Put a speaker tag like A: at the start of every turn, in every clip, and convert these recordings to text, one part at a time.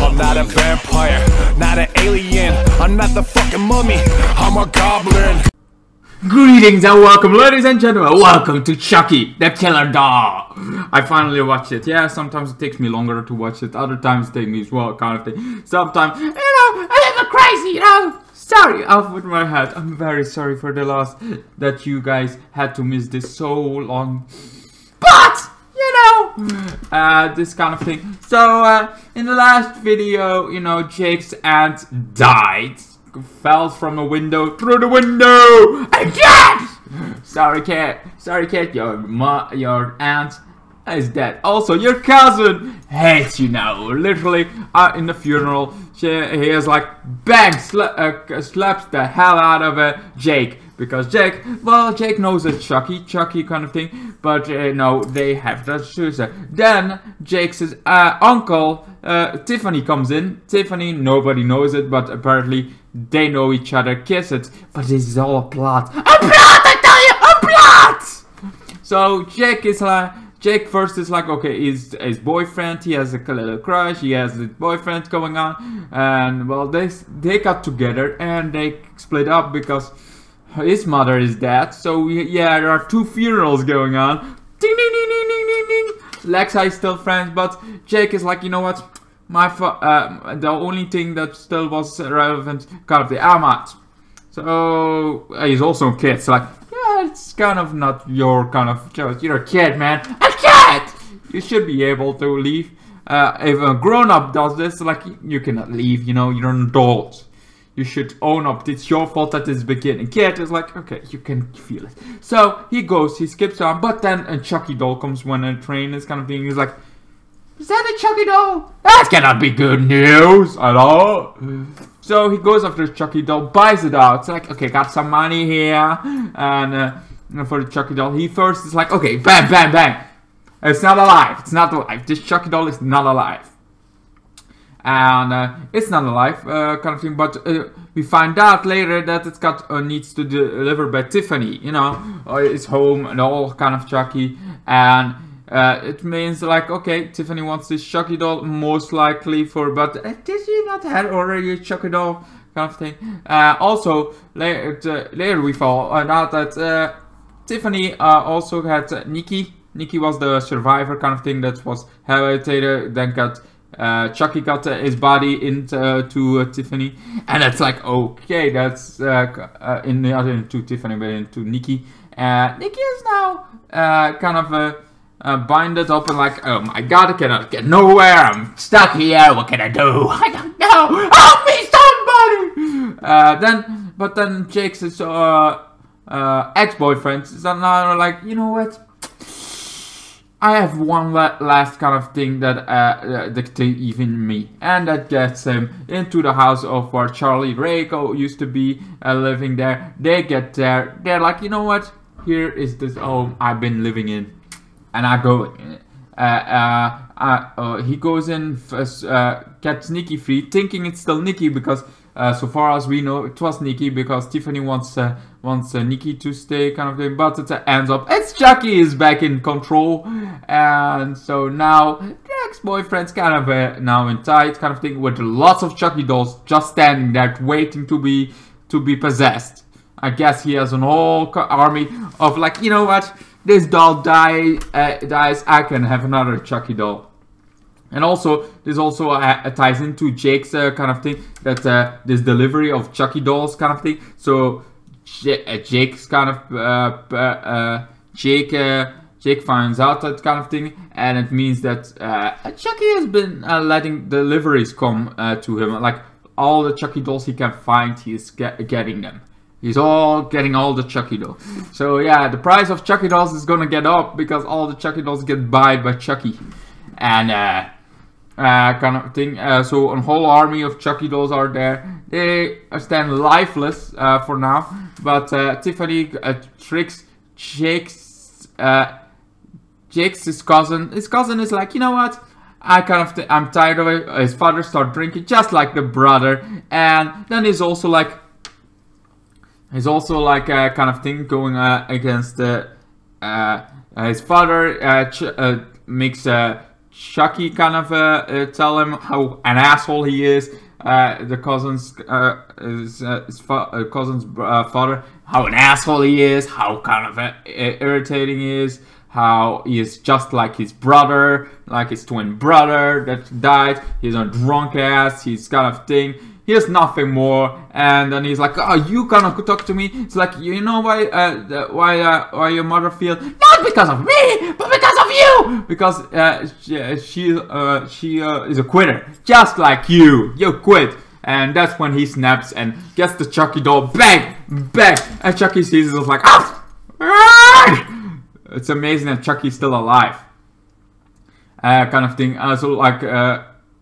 A: I'm not a vampire, not an alien. I'm not the fucking mummy, I'm a goblin.
B: Greetings and welcome, ladies and gentlemen. Welcome to Chucky, the killer doll. I finally watched it. Yeah, sometimes it takes me longer to watch it. Other times it takes me as well, kind of thing. Sometimes, you know, a little crazy, you know. Sorry, off with my head. I'm very sorry for the loss that you guys had to miss this so long. But, you know, this kind of thing. So, in the last video, you know, Jake's aunt died. Fell from a window, through the window, again! Sorry cat, your aunt is dead. Also, your cousin hates you now. Literally, in the funeral, he is like, bang, slaps the hell out of Jake. Because Jake, well, Jake knows it's Chucky kind of thing. But no, they have that suicide. Then, Jake's uncle, Tiffany comes in. Tiffany, nobody knows it, but apparently they know each other, kiss it. But this is all a plot. A plot, I tell you, a plot! So, Jake first is like, okay, his boyfriend, he has a little crush, he has a boyfriend going on. And, well, they got together and they split up because his mother is dead. So, yeah, there are two funerals going on. Ding, ding, ding, ding, ding, ding, ding. Lexa is still friends, but Jake is like, you know what? The only thing that still was relevant, kind of the Ahmad. So, he's also a kid. So, like, yeah, it's kind of not your kind of choice. You're a kid, man. A kid! You should be able to leave. If a grown-up does this, like, you cannot leave, you know, you're an adult. You should own up. It's your fault at this beginning. Kid is like, okay, you can feel it. So, he goes, he skips on, but then a Chucky doll comes when a train is kind of thing. He's like, is that a Chucky doll? That cannot be good news at all. So he goes after the Chucky doll, buys it out. It's like, okay, got some money here. And for the Chucky doll, he first is like, okay, bang, bang, bang. It's not alive. It's not alive. This Chucky doll is not alive. And it's not alive, kind of thing. But we find out later that it's got needs to be delivered by Tiffany. You know, it's home and all kind of Chucky. And it means like, okay, Tiffany wants this Chucky doll, most likely for, but did she not have already a Chucky doll kind of thing? Also, later we found out that Tiffany also had Nikki. Nikki was the survivor kind of thing that was hereditated, then got Chucky got his body into Tiffany, and it's like, okay, that's in the other into Tiffany, but into Nikki. Nikki is now kind of binded up and like, oh my god, I cannot get nowhere, I'm stuck here, what can I do? I don't know, help me somebody! But then Jake's ex-boyfriend is now like, you know what? I have one last kind of thing that dictates even me, and that gets him into the house of where Charlie Reiko used to be living there. They get there, they're like, you know what? Here is this home I've been living in. And I go in. He goes in, gets Nikki free, thinking it's still Nikki because so far as we know, it was Nikki because Tiffany wants Nikki to stay, kind of thing. But it ends up it's Chucky is back in control, and so now the ex-boyfriend's kind of now in tight, kind of thing, with lots of Chucky dolls just standing there waiting to be possessed. I guess he has an whole army of like, you know what? This doll dies, I can have another Chucky doll. And also, this also ties into Jake's kind of thing, that this delivery of Chucky dolls kind of thing. So, Jake's kind of, Jake finds out that kind of thing, and it means that Chucky has been letting deliveries come to him. Like, all the Chucky dolls he can find, he is getting them. He's all getting all the Chucky dolls. So yeah, the price of Chucky dolls is gonna get up because all the Chucky dolls get bought by Chucky. And kind of thing. So a whole army of Chucky dolls are there. They stand lifeless for now. But Tiffany tricks Jake's his cousin. His cousin is like, you know what? I'm tired of it. His father started drinking just like the brother. And then he's also like kind of thing going against his father makes Chucky kind of tell him how an asshole he is. The cousin's father, how an asshole he is, how kind of irritating he is, how he is just like his brother, like his twin brother that died. He's a drunk ass. He's kind of thing. He has nothing more, and then he's like, "Oh, you gonna talk to me?" It's like, you know why your mother feels not because of me, but because of you, because she is a quitter, just like you. You quit, and that's when he snaps and gets the Chucky doll, bang, bang, and Chucky sees it, it's like, ah! It's amazing that Chucky's still alive, kind of thing. Also, like.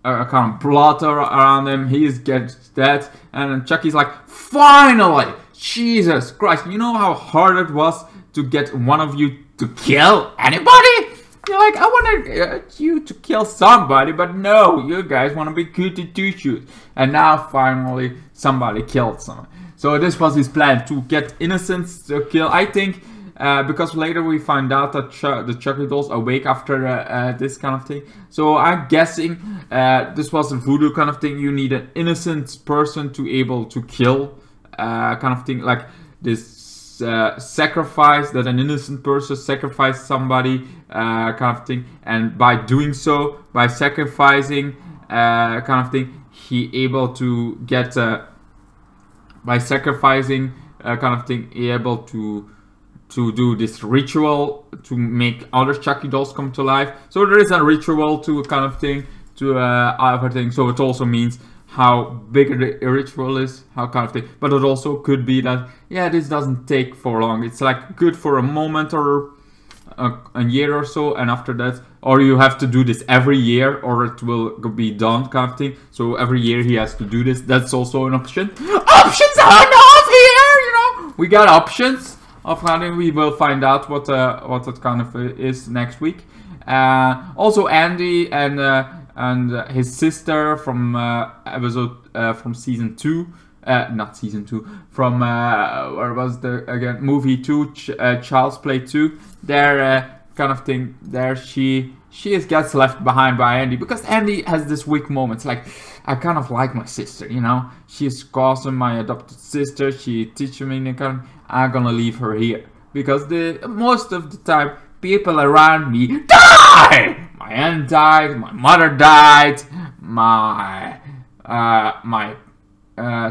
B: Kind of blood around him, he gets dead, and then Chucky's like, finally! Jesus Christ, you know how hard it was to get one of you to kill anybody? You're like, I wanted you to kill somebody, but no, you guys want to be goody two-shoes. And now finally somebody killed someone. So this was his plan, to get innocents to kill. I think because later we find out that the Chucky dolls awake after this kind of thing. So I'm guessing this was a voodoo kind of thing. You need an innocent person to able to kill, kind of thing. Like this sacrifice, that an innocent person sacrificed somebody, kind of thing. And by doing so, by sacrificing, kind of thing, he able to get, by sacrificing, kind of thing, he able to do this ritual to make other Chucky dolls come to life. So there is a ritual to kind of thing, to everything. So it also means how big the ritual is, how kind of thing. But it also could be that, yeah, this doesn't take for long. It's like good for a moment or a year or so, and after that, or you have to do this every year or it will be done kind of thing. So every year he has to do this. That's also an option. Options are enough here, you know. We got options. Of how we will find out what that kind of is next week. Also Andy and his sister from episode from season 2, not season 2, from where was the again movie 2, Child's Play 2. There kind of thing. There she gets left behind by Andy, because Andy has this weak moments. Like, I kind of like my sister, you know. She's awesome, my adopted sister. She teaches me, and kind of, I'm gonna leave her here because most of the time people around me die. My aunt died, my mother died, my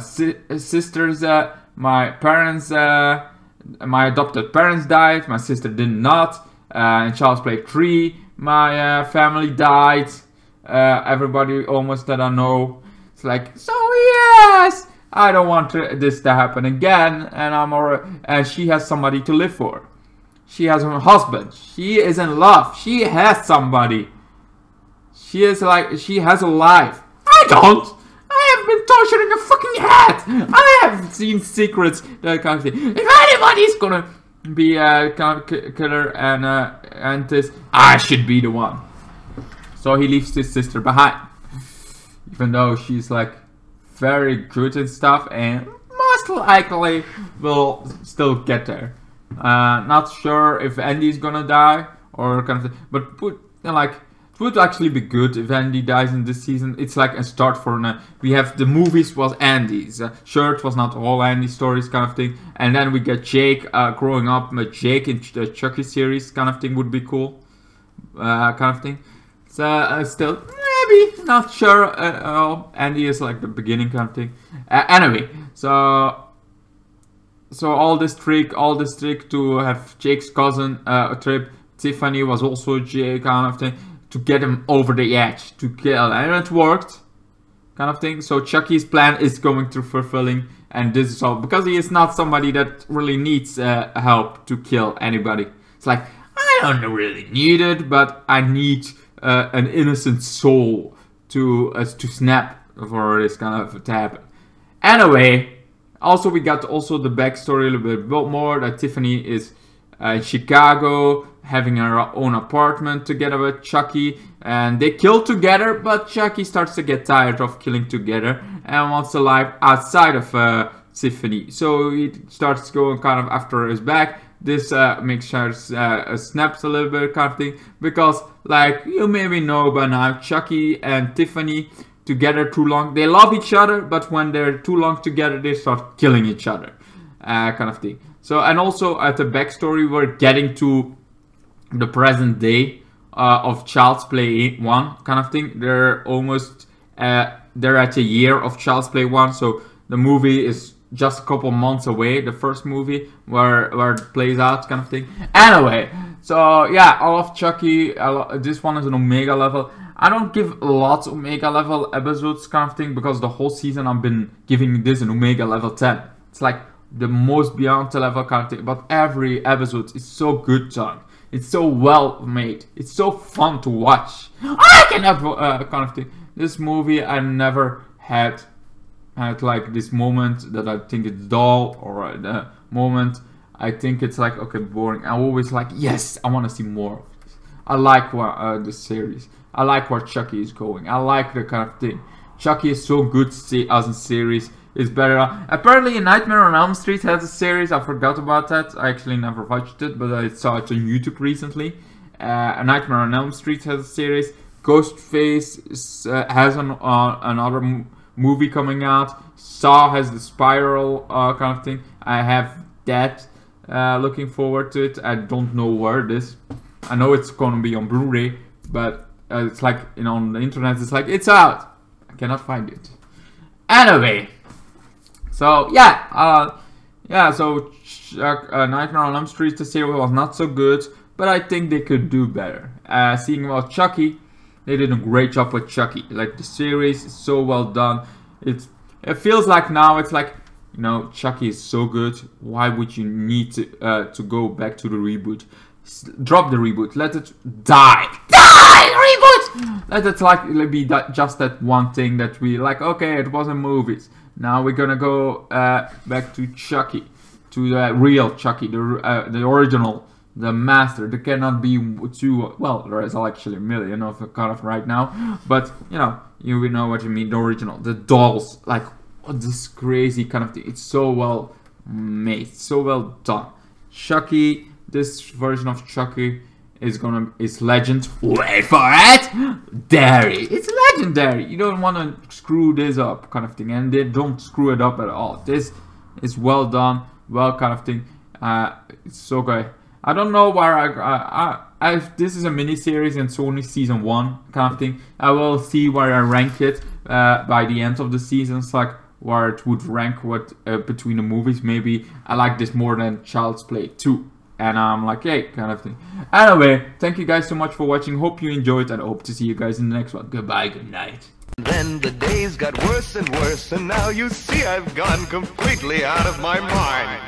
B: sisters, my parents, my adopted parents died. My sister did not. In Child's Play 3, my family died. Everybody almost that I know. It's like, so yes, I don't want this to happen again, and she has somebody to live for. She has her husband. She is in love. She has somebody. She is like, she has a life. I don't. I have been tortured in the fucking head. I have seen secrets, that kind of thing. If anybody's gonna be a killer and this, I should be the one. So he leaves his sister behind, even though she's like very good and stuff, and most likely will still get there. Not sure if Andy's gonna die or kind of thing, but it would actually be good if Andy dies in this season. It's like a start for we have the movies was Andy's. Sure, it was not all Andy stories kind of thing, and then we get Jake growing up with Jake in the Chucky series kind of thing would be cool, kind of thing. So still maybe not sure. Andy is like the beginning kind of thing. Anyway, so all this trick to have Jake's cousin trip. Tiffany was also Jake kind of thing, to get him over the edge to kill, and it worked kind of thing. So Chucky's plan is going to fulfilling, and this is all because he is not somebody that really needs help to kill anybody. It's like, I don't really need it, but I need an innocent soul to snap for this kind of to happen. Anyway, also we got also the backstory a little bit more, that Tiffany is in Chicago having her own apartment together with Chucky, and they kill together, but Chucky starts to get tired of killing together and wants to live outside of Tiffany. So he starts going kind of after his back, this makes sure snaps a little bit kind of thing, because like you maybe know by now, Chucky and Tiffany together too long, they love each other, but when they're too long together they start killing each other, kind of thing. So, and also at the backstory, we're getting to the present day of Child's Play 1 kind of thing. They're almost they're at a year of Child's Play 1, so the movie is just a couple months away, the first movie where it plays out kind of thing. Anyway, so yeah, I love Chucky. This one is an Omega level. I don't give lots of Omega level episodes kind of thing, because the whole season I've been giving this an Omega level 10. It's like the most beyond the level kind of thing, but every episode is so good done. It's so well made. It's so fun to watch. I cannot kind of thing. This movie I never had like this moment that I think it's dull, or the moment I think it's like, okay, boring. I'm always like, yes, I want to see more of this. I like the series. I like where Chucky is going. I like the kind of thing. Chucky is so good as a series. It's better. Apparently, Nightmare on Elm Street has a series. I forgot about that. I actually never watched it, but I saw it on YouTube recently. Nightmare on Elm Street has a series. Ghostface has another movie coming out. Saw has the Spiral kind of thing. I have that. Looking forward to it. I don't know where it is. I know it's gonna be on Blu-ray, but it's like, you know, on the internet it's like, it's out. I cannot find it. Anyway, so yeah, so Nightmare on Elm Street, the series was not so good, but I think they could do better. Seeing about Chucky, they did a great job with Chucky. Like, the series is so well done. It feels like now it's like, you know, Chucky is so good. Why would you need to go back to the reboot? Drop the reboot. Let it die. Reboot. Let it like be just that one thing that we like. Okay, it wasn't movies. Now we're gonna go back to Chucky, to the real Chucky, the original, the master. There cannot be two. Well, there is actually a million of kind of right now, but you know what you mean. The original, the dolls, like this crazy kind of thing. It's so well made, so well done. Chucky, this version of Chucky is legend. Wait for it, dairy. It's legendary. You don't want to screw this up, kind of thing, and they don't screw it up at all. This is well done, well kind of thing. It's so good. I don't know where this is a mini series and it's only season 1 kind of thing. I will see where I rank it by the end of the season. It's like where it would rank between the movies. Maybe I like this more than Child's Play 2. And I'm like, hey, kind of thing. Anyway, thank you guys so much for watching. Hope you enjoyed, and I hope to see you guys in the next one. Goodbye, good night.
C: Then the days got worse and worse, and now you see I've gone completely out of my mind.